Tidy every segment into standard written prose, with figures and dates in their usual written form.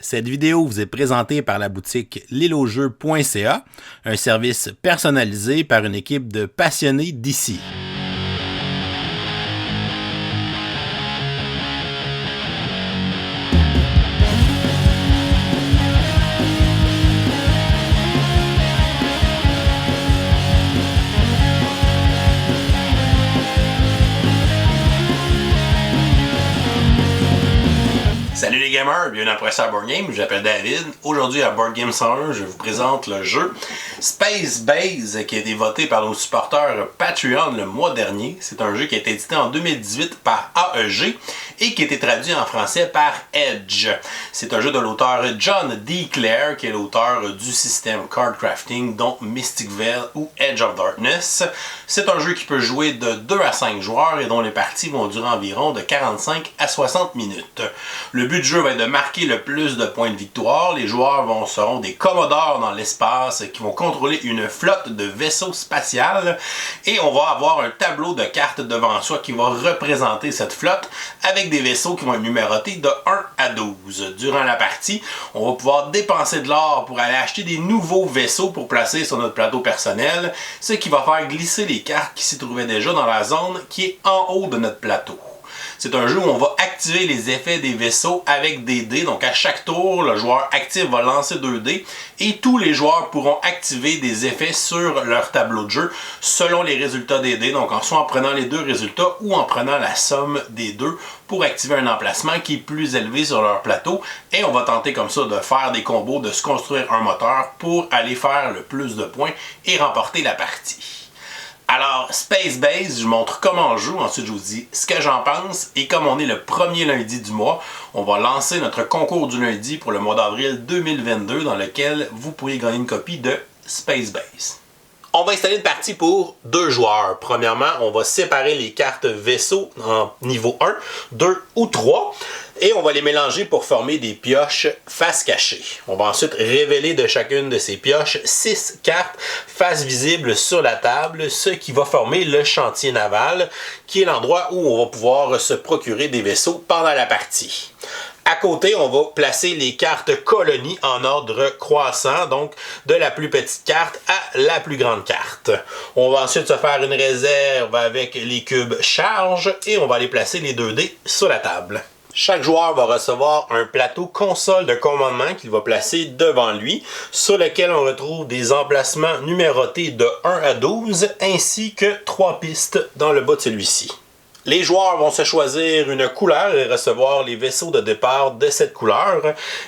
Cette vidéo vous est présentée par la boutique lilojeu.ca, un service personnalisé par une équipe de passionnés d'ici. Salut les gamers, bienvenue à Professeur Board Game, je m'appelle David. Aujourd'hui à Board Game 101, je vous présente le jeu Space Base qui a été voté par nos supporters Patreon le mois dernier. C'est un jeu qui a été édité en 2018 par AEG et qui a été traduit en français par Edge. C'est un jeu de l'auteur John D. Clare qui est l'auteur du système Card Crafting dont Mystic Vale ou Edge of Darkness. C'est un jeu qui peut jouer de 2 à 5 joueurs et dont les parties vont durer environ de 45 à 60 minutes. Le but du jeu va être de marquer le plus de points de victoire. Les joueurs seront des commodores dans l'espace qui vont contrôler une flotte de vaisseaux spatials et on va avoir un tableau de cartes devant soi qui va représenter cette flotte avec des vaisseaux qui vont être numérotés de 1 à 12. Durant la partie, on va pouvoir dépenser de l'or pour aller acheter des nouveaux vaisseaux pour placer sur notre plateau personnel, ce qui va faire glisser les cartes qui s'y trouvaient déjà dans la zone qui est en haut de notre plateau. C'est un jeu où on va activer les effets des vaisseaux avec des dés. Donc à chaque tour, le joueur actif va lancer 2 dés et tous les joueurs pourront activer des effets sur leur tableau de jeu selon les résultats des dés. Donc soit en prenant les deux résultats ou en prenant la somme des deux pour activer un emplacement qui est plus élevé sur leur plateau. Et on va tenter comme ça de faire des combos, de se construire un moteur pour aller faire le plus de points et remporter la partie. Alors, Space Base, je vous montre comment on joue, ensuite je vous dis ce que j'en pense, et comme on est le premier lundi du mois, on va lancer notre concours du lundi pour le mois d'avril 2022 dans lequel vous pourriez gagner une copie de Space Base. On va installer une partie pour 2 joueurs. Premièrement, on va séparer les cartes vaisseaux en niveau 1, 2 ou 3. Et on va les mélanger pour former des pioches face cachée. On va ensuite révéler de chacune de ces pioches 6 cartes face visible sur la table, ce qui va former le chantier naval, qui est l'endroit où on va pouvoir se procurer des vaisseaux pendant la partie. À côté, on va placer les cartes colonies en ordre croissant, donc de la plus petite carte à la plus grande carte. On va ensuite se faire une réserve avec les cubes charge et on va aller placer les 2 dés sur la table. Chaque joueur va recevoir un plateau console de commandement qu'il va placer devant lui, sur lequel on retrouve des emplacements numérotés de 1 à 12, ainsi que 3 pistes dans le bas de celui-ci. Les joueurs vont se choisir une couleur et recevoir les vaisseaux de départ de cette couleur.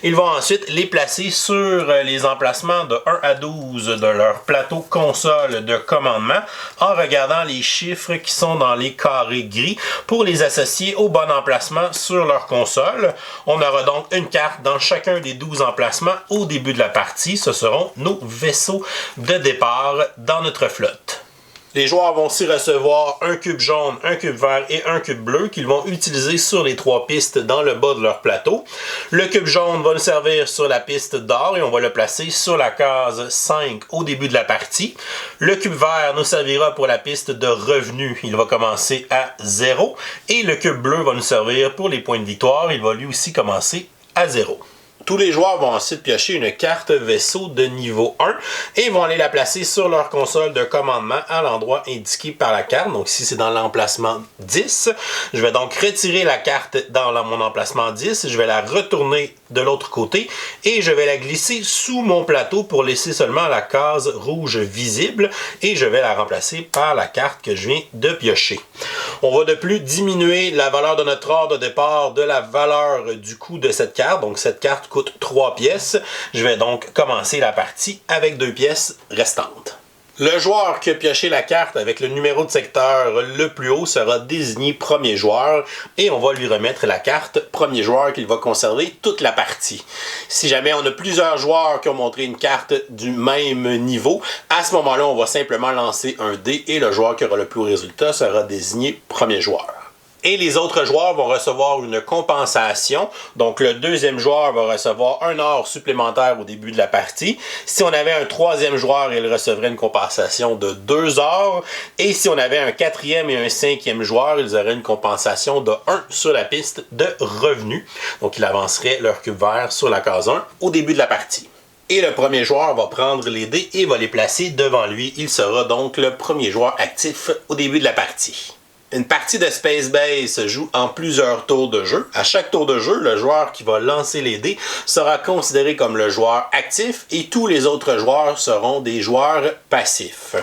Ils vont ensuite les placer sur les emplacements de 1 à 12 de leur plateau console de commandement en regardant les chiffres qui sont dans les carrés gris pour les associer au bon emplacement sur leur console. On aura donc une carte dans chacun des 12 emplacements au début de la partie. Ce seront nos vaisseaux de départ dans notre flotte. Les joueurs vont aussi recevoir un cube jaune, un cube vert et un cube bleu qu'ils vont utiliser sur les 3 pistes dans le bas de leur plateau. Le cube jaune va nous servir sur la piste d'or et on va le placer sur la case 5 au début de la partie. Le cube vert nous servira pour la piste de revenus. Il va commencer à 0. Et le cube bleu va nous servir pour les points de victoire. Il va lui aussi commencer à 0. Tous les joueurs vont ensuite piocher une carte vaisseau de niveau 1 et vont aller la placer sur leur console de commandement à l'endroit indiqué par la carte. Donc ici, c'est dans l'emplacement 10. Je vais donc retirer la carte dans mon emplacement 10. Je vais la retourner de l'autre côté et je vais la glisser sous mon plateau pour laisser seulement la case rouge visible et je vais la remplacer par la carte que je viens de piocher. On va de plus diminuer la valeur de notre or de départ de la valeur du coût de cette carte. Donc cette carte coûte 3 pièces. Je vais donc commencer la partie avec 2 pièces restantes. Le joueur qui a pioché la carte avec le numéro de secteur le plus haut sera désigné premier joueur et on va lui remettre la carte premier joueur qu'il va conserver toute la partie. Si jamais on a plusieurs joueurs qui ont montré une carte du même niveau, à ce moment-là, on va simplement lancer un dé et le joueur qui aura le plus haut résultat sera désigné premier joueur. Et les autres joueurs vont recevoir une compensation. Donc, le deuxième joueur va recevoir 1 or supplémentaire au début de la partie. Si on avait un troisième joueur, il recevrait une compensation de 2 ors. Et si on avait un quatrième et un cinquième joueur, ils auraient une compensation de 1 sur la piste de revenus. Donc, ils avanceraient leur cube vert sur la case 1 au début de la partie. Et le premier joueur va prendre les dés et va les placer devant lui. Il sera donc le premier joueur actif au début de la partie. Une partie de Space Base se joue en plusieurs tours de jeu. À chaque tour de jeu, le joueur qui va lancer les dés sera considéré comme le joueur actif et tous les autres joueurs seront des joueurs passifs.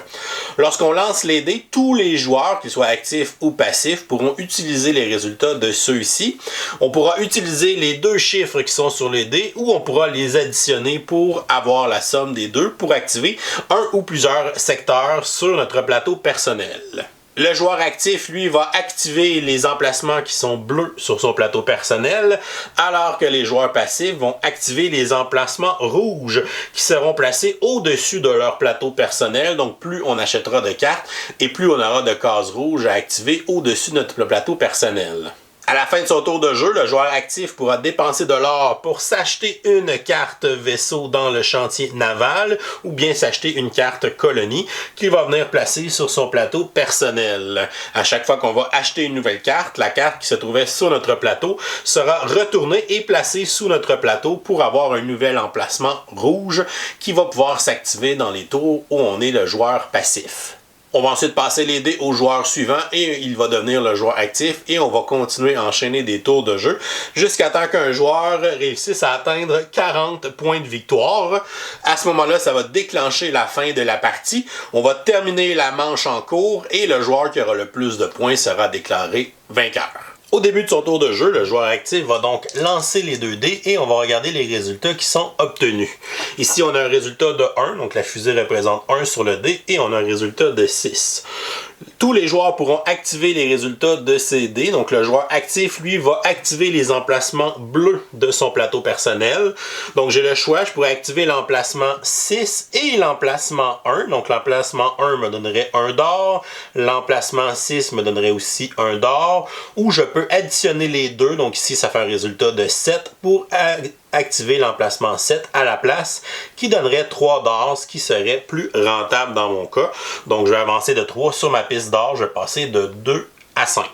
Lorsqu'on lance les dés, tous les joueurs, qu'ils soient actifs ou passifs, pourront utiliser les résultats de ceux-ci. On pourra utiliser les 2 chiffres qui sont sur les dés ou on pourra les additionner pour avoir la somme des deux pour activer un ou plusieurs secteurs sur notre plateau personnel. Le joueur actif, lui, va activer les emplacements qui sont bleus sur son plateau personnel, alors que les joueurs passifs vont activer les emplacements rouges qui seront placés au-dessus de leur plateau personnel. Donc, plus on achètera de cartes et plus on aura de cases rouges à activer au-dessus de notre plateau personnel. À la fin de son tour de jeu, le joueur actif pourra dépenser de l'or pour s'acheter une carte vaisseau dans le chantier naval ou bien s'acheter une carte colonie qu'il va venir placer sur son plateau personnel. À chaque fois qu'on va acheter une nouvelle carte, la carte qui se trouvait sur notre plateau sera retournée et placée sous notre plateau pour avoir un nouvel emplacement rouge qui va pouvoir s'activer dans les tours où on est le joueur passif. On va ensuite passer les dés au joueur suivant et il va devenir le joueur actif et on va continuer à enchaîner des tours de jeu jusqu'à temps qu'un joueur réussisse à atteindre 40 points de victoire. À ce moment-là, ça va déclencher la fin de la partie. On va terminer la manche en cours et le joueur qui aura le plus de points sera déclaré vainqueur. Au début de son tour de jeu, le joueur actif va donc lancer les 2 dés et on va regarder les résultats qui sont obtenus. Ici, on a un résultat de 1, donc la fusée représente 1 sur le dé, et on a un résultat de 6. Tous les joueurs pourront activer les résultats de ces dés. Donc, le joueur actif, lui, va activer les emplacements bleus de son plateau personnel. Donc, j'ai le choix. Je pourrais activer l'emplacement 6 et l'emplacement 1. Donc, l'emplacement 1 me donnerait 1 d'or. L'emplacement 6 me donnerait aussi 1 d'or. Ou je peux additionner les deux. Donc, ici, ça fait un résultat de 7 pour activer l'emplacement 7 à la place, qui donnerait 3 d'or, ce qui serait plus rentable dans mon cas. Donc, je vais avancer de 3 sur ma piste d'or, je vais passer de 2 à 5.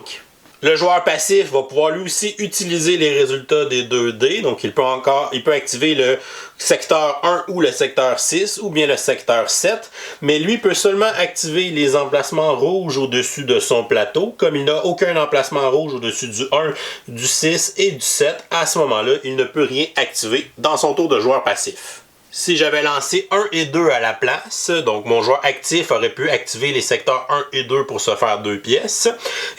Le joueur passif va pouvoir lui aussi utiliser les résultats des 2 dés. Donc, il peut activer le secteur 1 ou le secteur 6 ou bien le secteur 7. Mais lui peut seulement activer les emplacements rouges au-dessus de son plateau. Comme il n'a aucun emplacement rouge au-dessus du 1, du 6 et du 7, à ce moment-là, il ne peut rien activer dans son tour de joueur passif. Si j'avais lancé 1 et 2 à la place, donc mon joueur actif aurait pu activer les secteurs 1 et 2 pour se faire 2 pièces.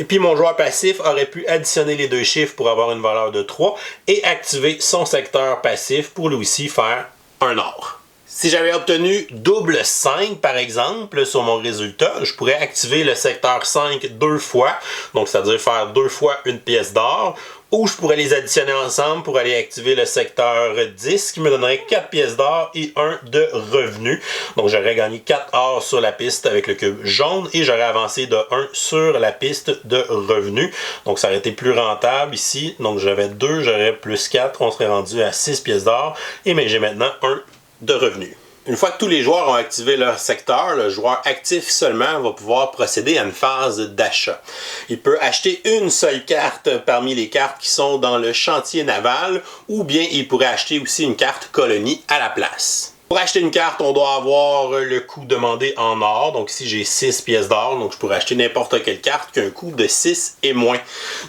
Et puis mon joueur passif aurait pu additionner les 2 chiffres pour avoir une valeur de 3 et activer son secteur passif pour lui aussi faire 1 or. Si j'avais obtenu double 5 par exemple sur mon résultat, je pourrais activer le secteur 5 2 fois, donc c'est-à-dire faire 2 fois une pièce d'or. Ou je pourrais les additionner ensemble pour aller activer le secteur 10 qui me donnerait 4 pièces d'or et 1 de revenu. Donc j'aurais gagné 4 or sur la piste avec le cube jaune et j'aurais avancé de 1 sur la piste de revenu. Donc ça aurait été plus rentable ici. Donc j'avais 2, j'aurais plus 4, on serait rendu à 6 pièces d'or. Et mais j'ai maintenant 1 de revenu. Une fois que tous les joueurs ont activé leur secteur, le joueur actif seulement va pouvoir procéder à une phase d'achat. Il peut acheter une seule carte parmi les cartes qui sont dans le chantier naval ou bien il pourrait acheter aussi une carte colonie à la place. Pour acheter une carte, on doit avoir le coût demandé en or. Donc ici, j'ai 6 pièces d'or. Donc je pourrais acheter n'importe quelle carte qui a un coût de 6 et moins.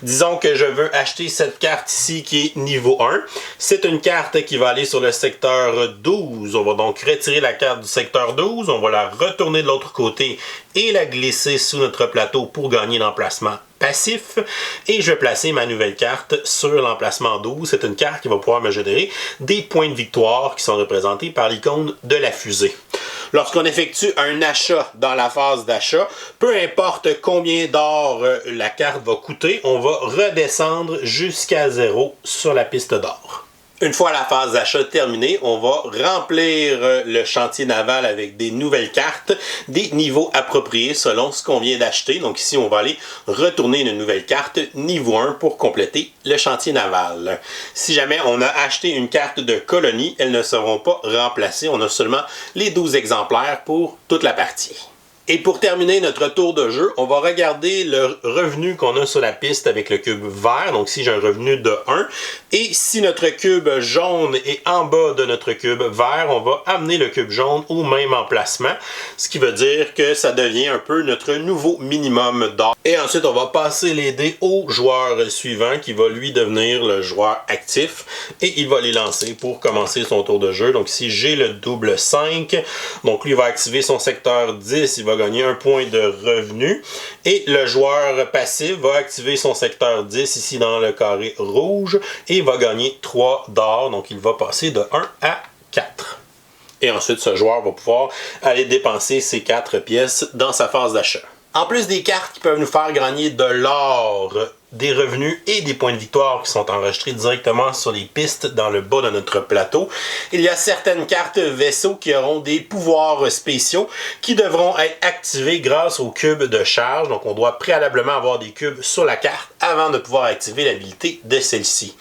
Disons que je veux acheter cette carte ici qui est niveau 1. C'est une carte qui va aller sur le secteur 12. On va donc retirer la carte du secteur 12. On va la retourner de l'autre côté et la glisser sous notre plateau pour gagner l'emplacement passif. Et je vais placer ma nouvelle carte sur l'emplacement 12. C'est une carte qui va pouvoir me générer des points de victoire qui sont représentés par l'icône de la fusée. Lorsqu'on effectue un achat dans la phase d'achat, peu importe combien d'or la carte va coûter, on va redescendre jusqu'à 0 sur la piste d'or. Une fois la phase d'achat terminée, on va remplir le chantier naval avec des nouvelles cartes, des niveaux appropriés selon ce qu'on vient d'acheter. Donc ici, on va aller retourner une nouvelle carte niveau 1 pour compléter le chantier naval. Si jamais on a acheté une carte de colonie, elles ne seront pas remplacées. On a seulement les 12 exemplaires pour toute la partie. Et pour terminer notre tour de jeu, on va regarder le revenu qu'on a sur la piste avec le cube vert. Donc si j'ai un revenu de 1, et si notre cube jaune est en bas de notre cube vert, on va amener le cube jaune au même emplacement, ce qui veut dire que ça devient un peu notre nouveau minimum d'or. Et ensuite, on va passer les dés au joueur suivant qui va lui devenir le joueur actif et il va les lancer pour commencer son tour de jeu. Donc ici, j'ai le double 5. Donc lui va activer son secteur 10, il va gagner un point de revenu. Et le joueur passif va activer son secteur 10 ici dans le carré rouge et va gagner 3 d'or. Donc il va passer de 1 à 4. Et ensuite, ce joueur va pouvoir aller dépenser ses 4 pièces dans sa phase d'achat. En plus des cartes qui peuvent nous faire gagner de l'or, des revenus et des points de victoire qui sont enregistrés directement sur les pistes dans le bas de notre plateau, il y a certaines cartes vaisseaux qui auront des pouvoirs spéciaux qui devront être activés grâce au cube de charge. Donc on doit préalablement avoir des cubes sur la carte avant de pouvoir activer l'habilité de celle-ci.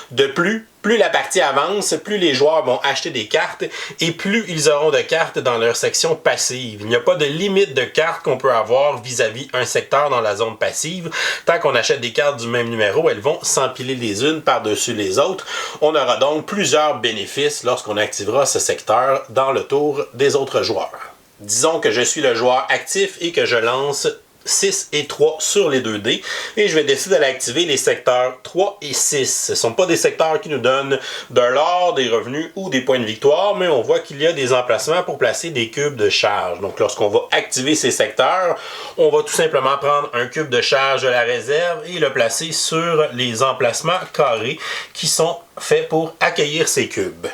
De plus la partie avance, plus les joueurs vont acheter des cartes et plus ils auront de cartes dans leur section passive. Il n'y a pas de limite de cartes qu'on peut avoir vis-à-vis un secteur dans la zone passive. Tant qu'on achète des cartes du même numéro, elles vont s'empiler les unes par-dessus les autres. On aura donc plusieurs bénéfices lorsqu'on activera ce secteur dans le tour des autres joueurs. Disons que je suis le joueur actif et que je lance 6 et 3 sur les 2 dés et je vais décider d'aller activer les secteurs 3 et 6. Ce ne sont pas des secteurs qui nous donnent de l'or, des revenus ou des points de victoire, mais on voit qu'il y a des emplacements pour placer des cubes de charge. Donc lorsqu'on va activer ces secteurs, on va tout simplement prendre un cube de charge de la réserve et le placer sur les emplacements carrés qui sont faits pour accueillir ces cubes.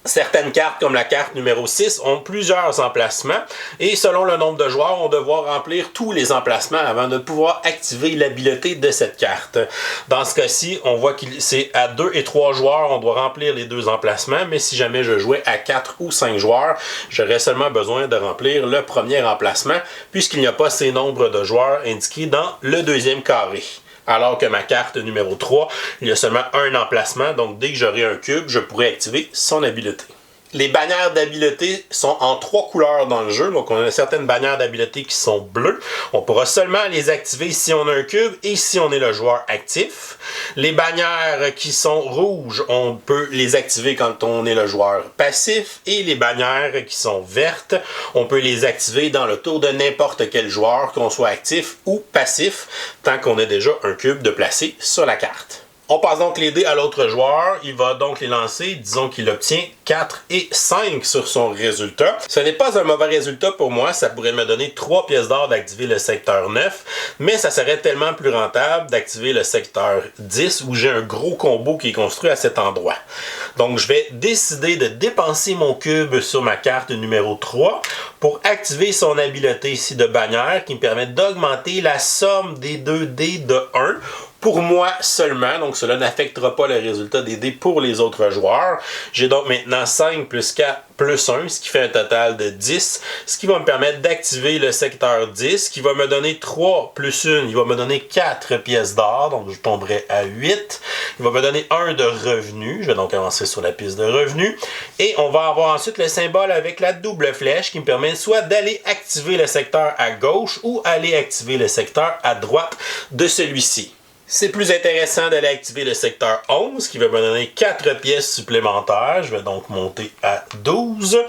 Certaines cartes, comme la carte numéro 6, ont plusieurs emplacements et selon le nombre de joueurs, on devra remplir tous les emplacements avant de pouvoir activer l'habileté de cette carte. Dans ce cas-ci, on voit que c'est à 2 et 3 joueurs, on doit remplir les 2 emplacements, mais si jamais je jouais à 4 ou 5 joueurs, j'aurais seulement besoin de remplir le premier emplacement puisqu'il n'y a pas ces nombres de joueurs indiqués dans le deuxième carré. Alors que ma carte numéro 3, il y a seulement un emplacement, donc dès que j'aurai un cube, je pourrai activer son habileté. Les bannières d'habileté sont en 3 couleurs dans le jeu, donc on a certaines bannières d'habileté qui sont bleues. On pourra seulement les activer si on a un cube et si on est le joueur actif. Les bannières qui sont rouges, on peut les activer quand on est le joueur passif. Et les bannières qui sont vertes, on peut les activer dans le tour de n'importe quel joueur, qu'on soit actif ou passif, tant qu'on a déjà un cube de placer sur la carte. On passe donc les dés à l'autre joueur, il va donc les lancer, disons qu'il obtient 4 et 5 sur son résultat. Ce n'est pas un mauvais résultat pour moi, ça pourrait me donner 3 pièces d'or d'activer le secteur 9, mais ça serait tellement plus rentable d'activer le secteur 10 où j'ai un gros combo qui est construit à cet endroit. Donc je vais décider de dépenser mon cube sur ma carte numéro 3 pour activer son habileté ici de bannière qui me permet d'augmenter la somme des 2 dés de 1 pour moi seulement, donc cela n'affectera pas le résultat des dés pour les autres joueurs. J'ai donc maintenant 5 plus 4 plus 1, ce qui fait un total de 10, ce qui va me permettre d'activer le secteur 10, qui va me donner 3 plus 1, il va me donner 4 pièces d'or, donc je tomberai à 8. Il va me donner 1 de revenu, je vais donc avancer sur la piste de revenu, et on va avoir ensuite le symbole avec la double flèche qui me permet soit d'aller activer le secteur à gauche ou aller activer le secteur à droite de celui-ci. C'est plus intéressant d'aller activer le secteur 11 qui va me donner 4 pièces supplémentaires. Je vais donc monter à 12.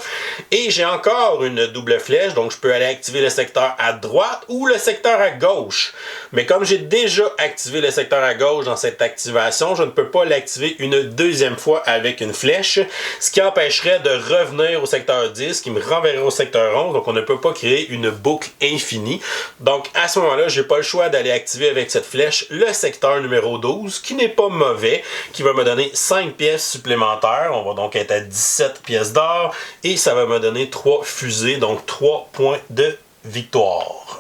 Et j'ai encore une double flèche, donc je peux aller activer le secteur à droite ou le secteur à gauche. Mais comme j'ai déjà activé le secteur à gauche dans cette activation, je ne peux pas l'activer une deuxième fois avec une flèche, ce qui empêcherait de revenir au secteur 10, qui me renverrait au secteur 11, donc on ne peut pas créer une boucle infinie. Donc à ce moment-là, j'ai pas le choix d'aller activer avec cette flèche le secteur numéro 12, qui n'est pas mauvais, qui va me donner 5 pièces supplémentaires. On va donc être à 17 pièces d'or et ça va me donner 3 fusées, donc 3 points de victoire.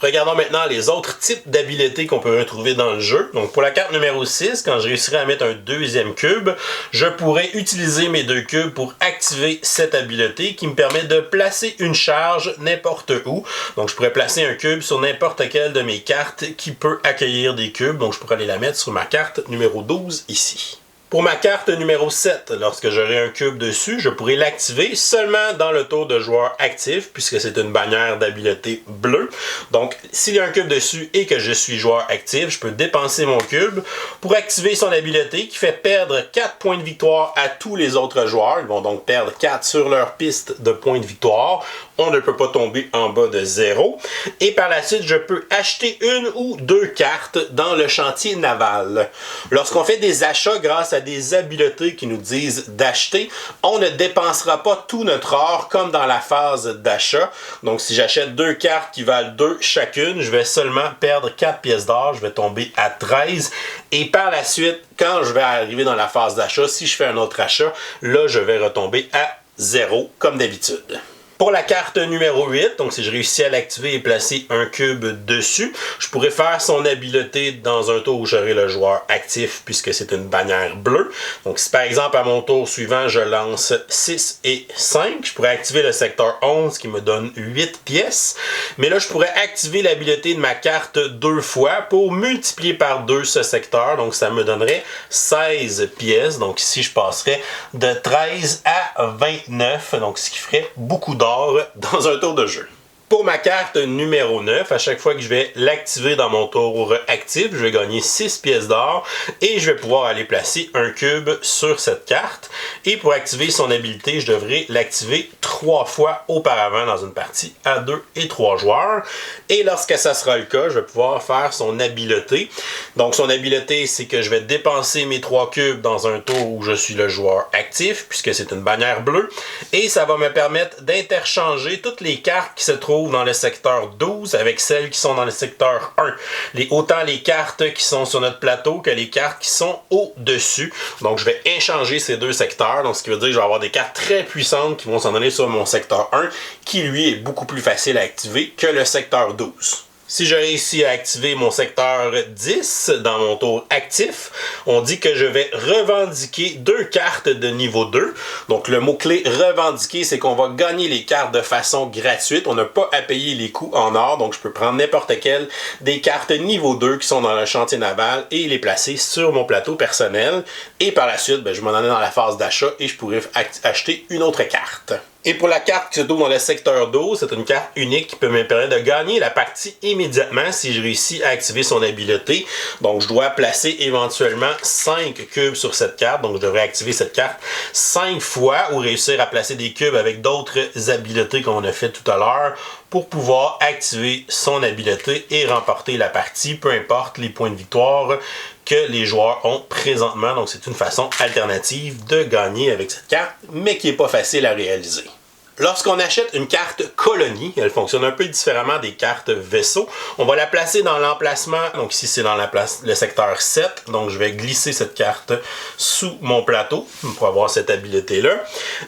Regardons maintenant les autres types d'habiletés qu'on peut retrouver dans le jeu. Donc pour la carte numéro 6, quand je réussirai à mettre un deuxième cube, je pourrai utiliser mes 2 cubes pour activer cette habileté qui me permet de placer une charge n'importe où. Donc je pourrais placer un cube sur n'importe quelle de mes cartes qui peut accueillir des cubes. Donc je pourrais aller la mettre sur ma carte numéro 12 ici. Pour ma carte numéro 7, lorsque j'aurai un cube dessus, je pourrai l'activer seulement dans le tour de joueur actif, puisque c'est une bannière d'habileté bleue. Donc, s'il y a un cube dessus et que je suis joueur actif, je peux dépenser mon cube pour activer son habileté qui fait perdre 4 points de victoire à tous les autres joueurs. Ils vont donc perdre 4 sur leur piste de points de victoire. On ne peut pas tomber en bas de 0. Et par la suite, je peux acheter 1 ou 2 cartes dans le chantier naval. Lorsqu'on fait des achats grâce à des habiletés qui nous disent d'acheter, on ne dépensera pas tout notre or comme dans la phase d'achat. Donc si j'achète 2 cartes qui valent 2 chacune, je vais seulement perdre 4 pièces d'or, je vais tomber à 13. Et par la suite, quand je vais arriver dans la phase d'achat, si je fais un autre achat, là je vais retomber à 0 comme d'habitude. Pour la carte numéro 8, donc si je réussis à l'activer et placer un cube dessus, je pourrais faire son habileté dans un tour où j'aurai le joueur actif puisque c'est une bannière bleue. Donc si par exemple à mon tour suivant je lance 6 et 5, je pourrais activer le secteur 11 qui me donne 8 pièces. Mais là je pourrais activer l'habileté de ma carte 2 fois pour multiplier par 2 ce secteur. Donc ça me donnerait 16 pièces. Donc ici je passerais de 13 à 29, donc ce qui ferait beaucoup d'or dans un tour de jeu. Pour ma carte numéro 9, à chaque fois que je vais l'activer dans mon tour actif, je vais gagner 6 pièces d'or et je vais pouvoir aller placer un cube sur cette carte. Et pour activer son habilité, je devrais l'activer 3 fois auparavant dans une partie à 2 et 3 joueurs. Et lorsque ça sera le cas, je vais pouvoir faire son habileté. Donc son habileté, c'est que je vais dépenser mes 3 cubes dans un tour où je suis le joueur actif, puisque c'est une bannière bleue. Et ça va me permettre d'interchanger toutes les cartes qui se trouvent dans le secteur 12 avec celles qui sont dans le secteur 1. Autant les cartes qui sont sur notre plateau que les cartes qui sont au-dessus. Donc je vais échanger ces 2 secteurs. Donc ce qui veut dire que je vais avoir des cartes très puissantes qui vont s'en aller sur mon secteur 1 qui lui est beaucoup plus facile à activer que le secteur 12. Si je réussis à activer mon secteur 10 dans mon tour actif, on dit que je vais revendiquer 2 cartes de niveau 2. Donc le mot-clé revendiquer, c'est qu'on va gagner les cartes de façon gratuite. On n'a pas à payer les coûts en or, donc je peux prendre n'importe quelle des cartes niveau 2 qui sont dans le chantier naval et les placer sur mon plateau personnel. Et par la suite, je m'en en ai dans la phase d'achat et je pourrais acheter une autre carte. Et pour la carte qui se trouve dans le secteur 12, c'est une carte unique qui peut me permettre de gagner la partie immédiatement si je réussis à activer son habileté. Donc je dois placer éventuellement 5 cubes sur cette carte. Donc je devrais activer cette carte 5 fois ou réussir à placer des cubes avec d'autres habiletés qu'on a fait tout à l'heure pour pouvoir activer son habileté et remporter la partie, peu importe les points de victoire que les joueurs ont présentement. Donc c'est une façon alternative de gagner avec cette carte, mais qui n'est pas facile à réaliser. Lorsqu'on achète une carte colonie, elle fonctionne un peu différemment des cartes vaisseau. On va la placer dans l'emplacement, donc ici c'est dans le secteur 7, donc je vais glisser cette carte sous mon plateau pour avoir cette habileté-là.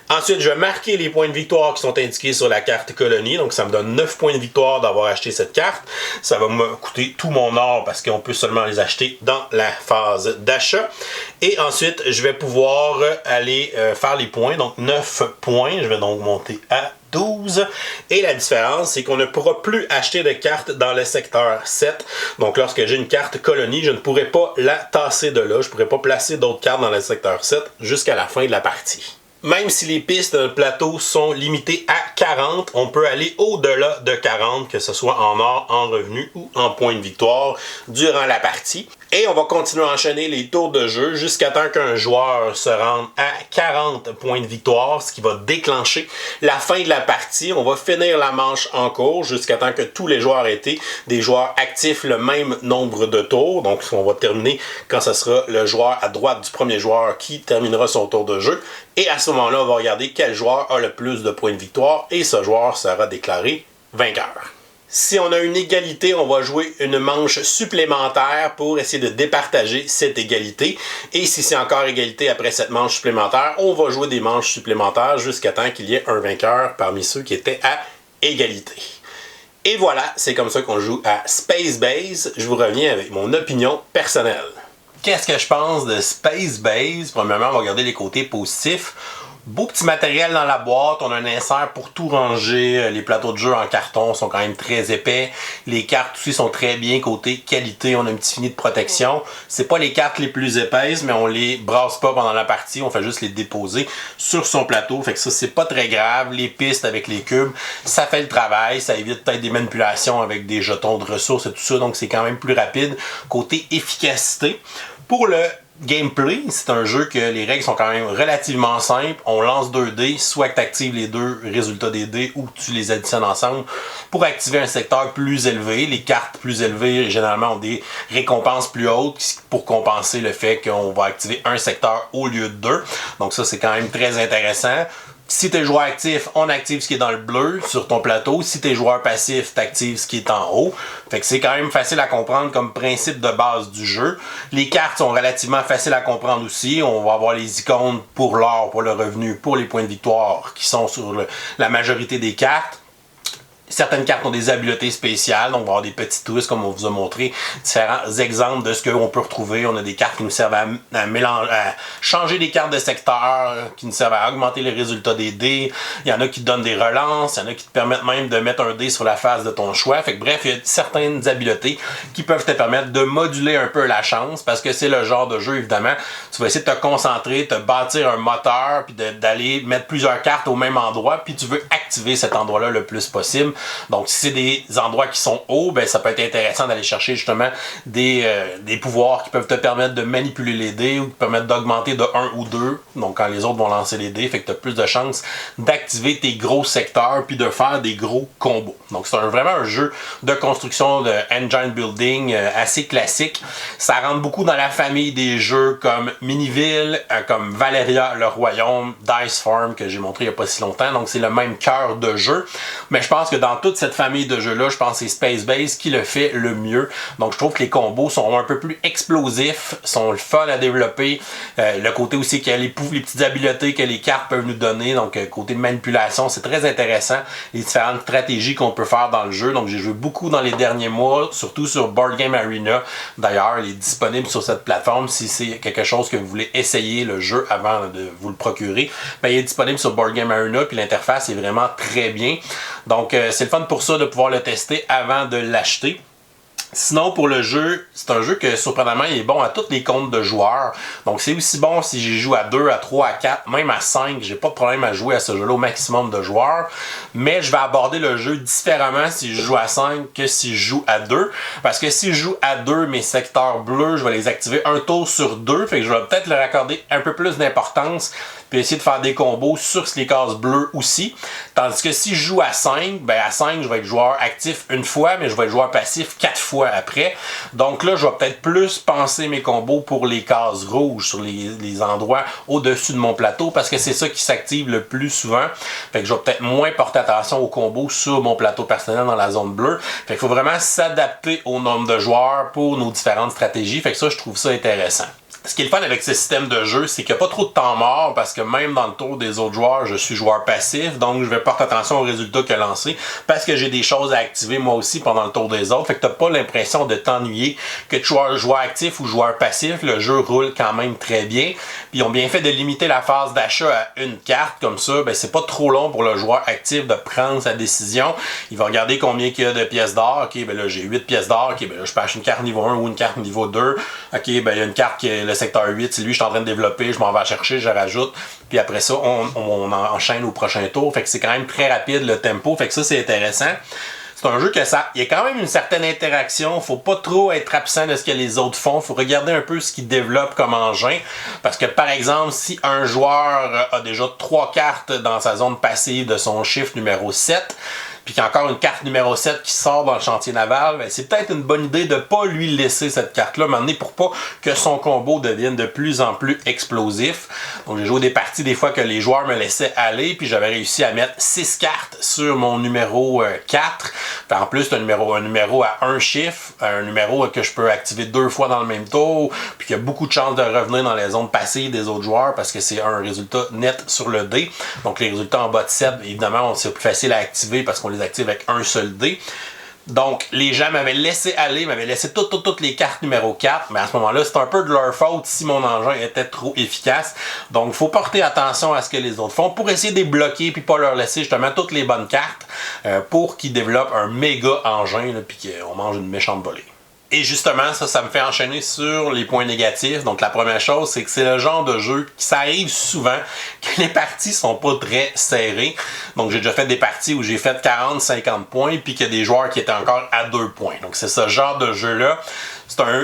Ensuite, je vais marquer les points de victoire qui sont indiqués sur la carte colonie, donc ça me donne 9 points de victoire d'avoir acheté cette carte. Ça va me coûter tout mon or parce qu'on peut seulement les acheter dans la phase d'achat. Et ensuite, je vais pouvoir aller faire les points, donc 9 points, je vais donc monter à 12. Et la différence, c'est qu'on ne pourra plus acheter de cartes dans le secteur 7. Donc lorsque j'ai une carte colonie, je ne pourrai pas la tasser de là. Je ne pourrai pas placer d'autres cartes dans le secteur 7 jusqu'à la fin de la partie. Même si les pistes de plateau sont limitées à 40, on peut aller au-delà de 40, que ce soit en or, en revenu ou en points de victoire durant la partie. Et on va continuer à enchaîner les tours de jeu jusqu'à temps qu'un joueur se rende à 40 points de victoire, ce qui va déclencher la fin de la partie. On va finir la manche en cours jusqu'à temps que tous les joueurs aient été des joueurs actifs le même nombre de tours. Donc on va terminer quand ce sera le joueur à droite du premier joueur qui terminera son tour de jeu. Et à ce moment-là, on va regarder quel joueur a le plus de points de victoire et ce joueur sera déclaré vainqueur. Si on a une égalité, on va jouer une manche supplémentaire pour essayer de départager cette égalité. Et si c'est encore égalité après cette manche supplémentaire, on va jouer des manches supplémentaires jusqu'à temps qu'il y ait un vainqueur parmi ceux qui étaient à égalité. Et voilà, c'est comme ça qu'on joue à Space Base. Je vous reviens avec mon opinion personnelle. Qu'est-ce que je pense de Space Base? Premièrement, on va regarder les côtés positifs. Beau petit matériel dans la boîte, on a un insert pour tout ranger, les plateaux de jeu en carton sont quand même très épais, les cartes aussi sont très bien côté qualité, on a un petit fini de protection, c'est pas les cartes les plus épaisses mais on les brasse pas pendant la partie, on fait juste les déposer sur son plateau, fait que ça c'est pas très grave, les pistes avec les cubes, ça fait le travail, ça évite peut-être des manipulations avec des jetons de ressources et tout ça, donc c'est quand même plus rapide côté efficacité. Pour le gameplay, c'est un jeu que les règles sont quand même relativement simples. On lance 2 dés, soit que tu actives les deux résultats des dés ou que tu les additionnes ensemble pour activer un secteur plus élevé. Les cartes plus élevées, généralement, ont des récompenses plus hautes pour compenser le fait qu'on va activer un secteur au lieu de 2. Donc ça, c'est quand même très intéressant. Si tu es joueur actif, on active ce qui est dans le bleu sur ton plateau. Si tu es joueur passif, tu actives ce qui est en haut. Fait que c'est quand même facile à comprendre comme principe de base du jeu. Les cartes sont relativement faciles à comprendre aussi. On va avoir les icônes pour l'or, pour le revenu, pour les points de victoire qui sont sur la majorité des cartes. Certaines cartes ont des habiletés spéciales, donc on va avoir des petits twists comme on vous a montré, différents exemples de ce qu'on peut retrouver. On a des cartes qui nous servent à changer des cartes de secteur, qui nous servent à augmenter les résultats des dés. Il y en a qui te donnent des relances, il y en a qui te permettent même de mettre un dé sur la face de ton choix. Fait que bref, il y a certaines habiletés qui peuvent te permettre de moduler un peu la chance, parce que c'est le genre de jeu, évidemment, tu vas essayer de te concentrer, te bâtir un moteur, puis d'aller mettre plusieurs cartes au même endroit, puis tu veux activer cet endroit-là le plus possible. Donc, si c'est des endroits qui sont hauts, ben, ça peut être intéressant d'aller chercher justement des pouvoirs qui peuvent te permettre de manipuler les dés ou qui permettent d'augmenter de 1 ou 2. Donc, quand les autres vont lancer les dés, fait que tu as plus de chances d'activer tes gros secteurs puis de faire des gros combos. Donc, c'est vraiment un jeu de construction de engine building assez classique. Ça rentre beaucoup dans la famille des jeux comme Miniville, comme Valeria, le Royaume, Dice Farm que j'ai montré il n'y a pas si longtemps. Donc, c'est le même cœur de jeu. Mais je pense que dans toute cette famille de jeux-là, je pense que c'est Space Base qui le fait le mieux. Donc, je trouve que les combos sont un peu plus explosifs, sont le fun à développer. Le côté aussi qu'il y a les petites habiletés que les cartes peuvent nous donner. Donc, côté manipulation, c'est très intéressant. Les différentes stratégies qu'on peut faire dans le jeu. Donc, j'ai joué beaucoup dans les derniers mois, surtout sur Board Game Arena. D'ailleurs, il est disponible sur cette plateforme. Si c'est quelque chose que vous voulez essayer le jeu avant de vous le procurer, ben, il est disponible sur Board Game Arena. Puis l'interface est vraiment très bien. Donc, c'est le fun pour ça de pouvoir le tester avant de l'acheter. Sinon, pour le jeu, c'est un jeu que, surprenamment, il est bon à tous les comptes de joueurs. Donc, c'est aussi bon si j'y joue à 2, à 3, à 4, même à 5. J'ai pas de problème à jouer à ce jeu-là au maximum de joueurs. Mais je vais aborder le jeu différemment si je joue à 5 que si je joue à 2. Parce que si je joue à 2, mes secteurs bleus, je vais les activer un tour sur 2. Fait que je vais peut-être leur accorder un peu plus d'importance. Puis essayer de faire des combos sur les cases bleues aussi. Tandis que si je joue à 5, ben à 5, je vais être joueur actif une fois, mais je vais être joueur passif 4 fois après. Donc là, je vais peut-être plus penser mes combos pour les cases rouges sur les endroits au-dessus de mon plateau, parce que c'est ça qui s'active le plus souvent. Fait que je vais peut-être moins porter attention aux combos sur mon plateau personnel dans la zone bleue. Fait qu'il faut vraiment s'adapter au nombre de joueurs pour nos différentes stratégies. Fait que ça, je trouve ça intéressant. Ce qui est le fun avec ce système de jeu, c'est qu'il n'y a pas trop de temps mort, parce que même dans le tour des autres joueurs, je suis joueur passif, donc je vais porter attention aux résultats qu'il a lancés, parce que j'ai des choses à activer moi aussi pendant le tour des autres. Fait que tu n'as pas l'impression de t'ennuyer, que tu sois joueur actif ou joueur passif, le jeu roule quand même très bien. Puis ils ont bien fait de limiter la phase d'achat à une carte, comme ça, ben c'est pas trop long pour le joueur actif de prendre sa décision. Il va regarder combien il y a de pièces d'or. Ok, ben là j'ai 8 pièces d'or, ok, ben là je peux acheter une carte niveau 1 ou une carte niveau 2. Ok, ben il y a une carte qui est le secteur 8, c'est lui je suis en train de développer, je m'en vais chercher, je rajoute, puis après ça on enchaîne au prochain tour, fait que c'est quand même très rapide le tempo, fait que ça c'est intéressant. C'est un jeu que il y a quand même une certaine interaction, faut pas trop être absent de ce que les autres font, faut regarder un peu ce qu'ils développent comme engin, parce que par exemple, si un joueur a déjà 3 cartes dans sa zone passive de son chiffre numéro 7, puis qu'il y a encore une carte numéro 7 qui sort dans le chantier naval, ben c'est peut-être une bonne idée de ne pas lui laisser cette carte-là, m'amener pour pas que son combo devienne de plus en plus explosif. Donc j'ai joué des parties des fois que les joueurs me laissaient aller, puis j'avais réussi à mettre 6 cartes sur mon numéro 4. Puis en plus, c'est un numéro à un chiffre, un numéro que je peux activer 2 fois dans le même tour, puis qu'il y a beaucoup de chances de revenir dans les zones passives des autres joueurs, parce que c'est un résultat net sur le dé. Donc les résultats en bas de 7, évidemment, c'est plus facile à activer parce qu'on les active avec un seul dé. Donc, les gens m'avaient laissé aller, m'avaient laissé toutes les cartes numéro 4, mais à ce moment-là, c'est un peu de leur faute si mon engin était trop efficace. Donc, il faut porter attention à ce que les autres font pour essayer de les bloquer puis pas leur laisser justement toutes les bonnes cartes pour qu'ils développent un méga engin puis qu'on mange une méchante volée. Et justement, ça me fait enchaîner sur les points négatifs. Donc la première chose, c'est que c'est le genre de jeu qui ça arrive souvent que les parties sont pas très serrées. Donc j'ai déjà fait des parties où j'ai fait 40-50 points puis qu'il y a des joueurs qui étaient encore à 2 points. Donc c'est ce genre de jeu-là.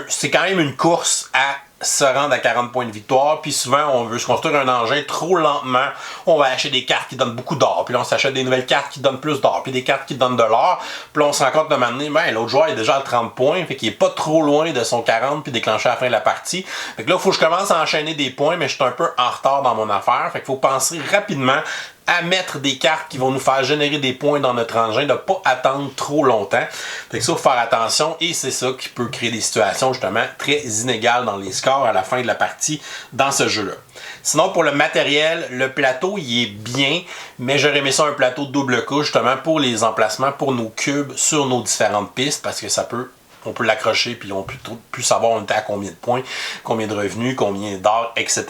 C'est quand même une course à se rendre à 40 points de victoire, puis souvent on veut se construire un engin trop lentement, on va acheter des cartes qui donnent beaucoup d'or, puis là on s'achète des nouvelles cartes qui donnent plus d'or, puis des cartes qui donnent de l'or, puis là on se rend compte de m'amener, ben l'autre joueur est déjà à 30 points, fait qu'il est pas trop loin de son 40 puis déclencher à la fin de la partie. Fait que là il faut que je commence à enchaîner des points, mais je suis un peu en retard dans mon affaire, fait qu'il faut penser rapidement à mettre des cartes qui vont nous faire générer des points dans notre engin, de ne pas attendre trop longtemps. Fait que ça, il faut faire attention et c'est ça qui peut créer des situations justement très inégales dans les scores à la fin de la partie dans ce jeu-là. Sinon, pour le matériel, le plateau, il est bien, mais j'aurais aimé ça un plateau de double couche justement pour les emplacements, pour nos cubes sur nos différentes pistes, parce que on peut l'accrocher puis on peut plus savoir on était à combien de points, combien de revenus, combien d'or, etc.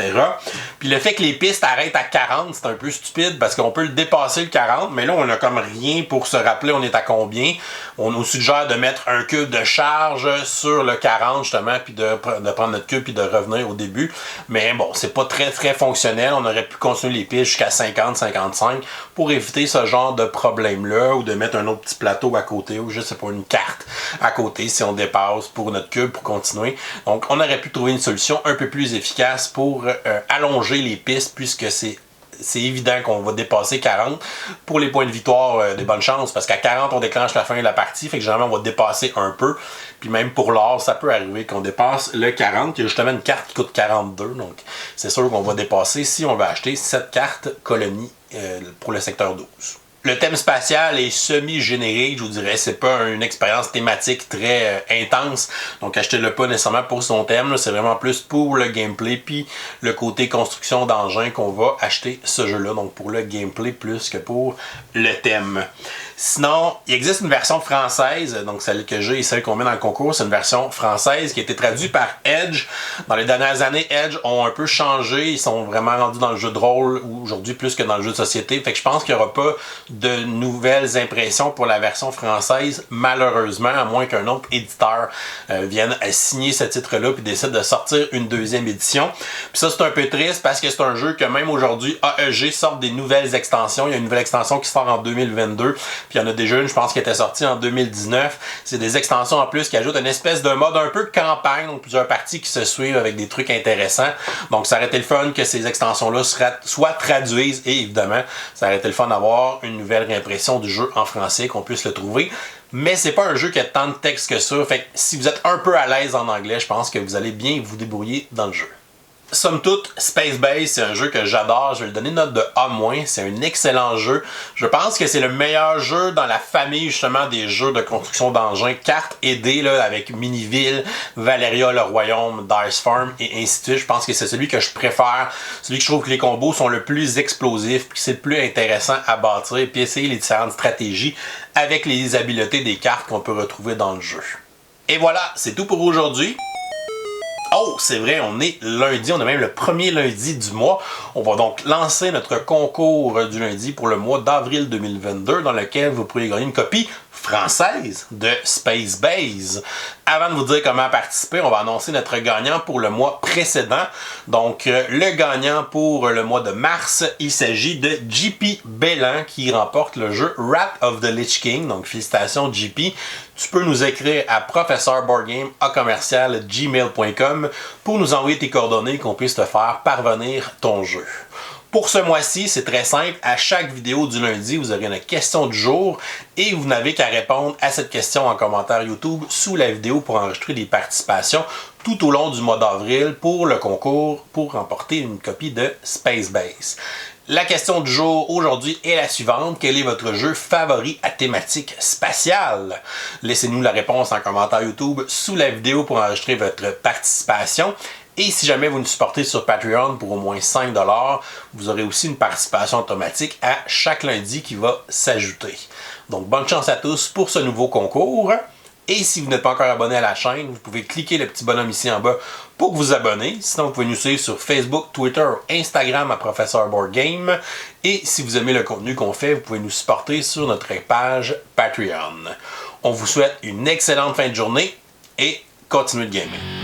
Puis le fait que les pistes arrêtent à 40, c'est un peu stupide parce qu'on peut le dépasser le 40, mais là on a comme rien pour se rappeler on est à combien. On nous suggère de mettre un cube de charge sur le 40 justement, puis de prendre notre cube puis de revenir au début. Mais bon, c'est pas très fonctionnel. On aurait pu continuer les pistes jusqu'à 50-55 pour éviter ce genre de problème-là, ou de mettre un autre petit plateau à côté, ou je sais pas, une carte à côté si on dépasse pour notre cube pour continuer. Donc on aurait pu trouver une solution un peu plus efficace pour allonger les pistes, puisque c'est évident qu'on va dépasser 40. Pour les points de victoire, des bonnes chances, parce qu'à 40 on déclenche la fin de la partie, fait que généralement on va dépasser un peu. Puis même pour l'or, ça peut arriver qu'on dépasse le 40. Il y a justement une carte qui coûte 42, donc c'est sûr qu'on va dépasser si on va acheter cette carte colonie pour le secteur 12. Le thème spatial est semi-générique, je vous dirais. C'est pas une expérience thématique très intense. Donc achetez-le pas nécessairement pour son thème. C'est vraiment plus pour le gameplay puis le côté construction d'engins qu'on va acheter ce jeu-là. Donc pour le gameplay plus que pour le thème. Sinon, il existe une version française, donc celle que j'ai et celle qu'on met dans le concours, c'est une version française qui a été traduite par Edge. Dans les dernières années, Edge ont un peu changé, ils sont vraiment rendus dans le jeu de rôle aujourd'hui plus que dans le jeu de société. Fait que je pense qu'il n'y aura pas de nouvelles impressions pour la version française, malheureusement, à moins qu'un autre éditeur vienne signer ce titre-là puis décide de sortir une deuxième édition. Puis ça, c'est un peu triste parce que c'est un jeu que même aujourd'hui, AEG sort des nouvelles extensions. Il y a une nouvelle extension qui sort en 2022. Puis il y en a déjà une, je pense, qui était sortie en 2019. C'est des extensions en plus qui ajoutent une espèce de mode un peu campagne, donc plusieurs parties qui se suivent avec des trucs intéressants. Donc ça aurait été le fun que ces extensions-là soient traduites et évidemment, ça aurait été le fun d'avoir une nouvelle réimpression du jeu en français, qu'on puisse le trouver. Mais c'est pas un jeu qui a tant de texte que ça. Fait que si vous êtes un peu à l'aise en anglais, je pense que vous allez bien vous débrouiller dans le jeu. Somme toute, Space Base, c'est un jeu que j'adore. Je vais lui donner une note de A-. C'est un excellent jeu. Je pense que c'est le meilleur jeu dans la famille, justement, des jeux de construction d'engins. Cartes et dés, là, avec Miniville, Valeria, le Royaume, Dice Farm, et ainsi de suite. Je pense que c'est celui que je préfère. Celui que je trouve que les combos sont le plus explosifs, puis c'est le plus intéressant à bâtir, puis essayer les différentes stratégies avec les habiletés des cartes qu'on peut retrouver dans le jeu. Et voilà, c'est tout pour aujourd'hui. Oh, c'est vrai, on est lundi, on est même le premier lundi du mois. On va donc lancer notre concours du lundi pour le mois d'avril 2022, dans lequel vous pourrez gagner une copie française de Space Base. Avant de vous dire comment participer, on va annoncer notre gagnant pour le mois précédent. Donc, le gagnant pour le mois de mars, il s'agit de JP Bellan qui remporte le jeu Wrath of the Lich King. Donc, félicitations JP. Tu peux nous écrire à professeurboardgame@gmail.com pour nous envoyer tes coordonnées qu'on puisse te faire parvenir ton jeu. Pour ce mois-ci, c'est très simple. À chaque vidéo du lundi, vous aurez une question du jour et vous n'avez qu'à répondre à cette question en commentaire YouTube sous la vidéo pour enregistrer des participations tout au long du mois d'avril pour le concours pour remporter une copie de Space Base. La question du jour aujourd'hui est la suivante. Quel est votre jeu favori à thématique spatiale? Laissez-nous la réponse en commentaire YouTube sous la vidéo pour enregistrer votre participation. Et si jamais vous nous supportez sur Patreon pour au moins 5$, vous aurez aussi une participation automatique à chaque lundi qui va s'ajouter. Donc bonne chance à tous pour ce nouveau concours. Et si vous n'êtes pas encore abonné à la chaîne, vous pouvez cliquer le petit bonhomme ici en bas pour vous abonner. Sinon, vous pouvez nous suivre sur Facebook, Twitter, Instagram à Professeur Board Game. Et si vous aimez le contenu qu'on fait, vous pouvez nous supporter sur notre page Patreon. On vous souhaite une excellente fin de journée et continuez de gamer.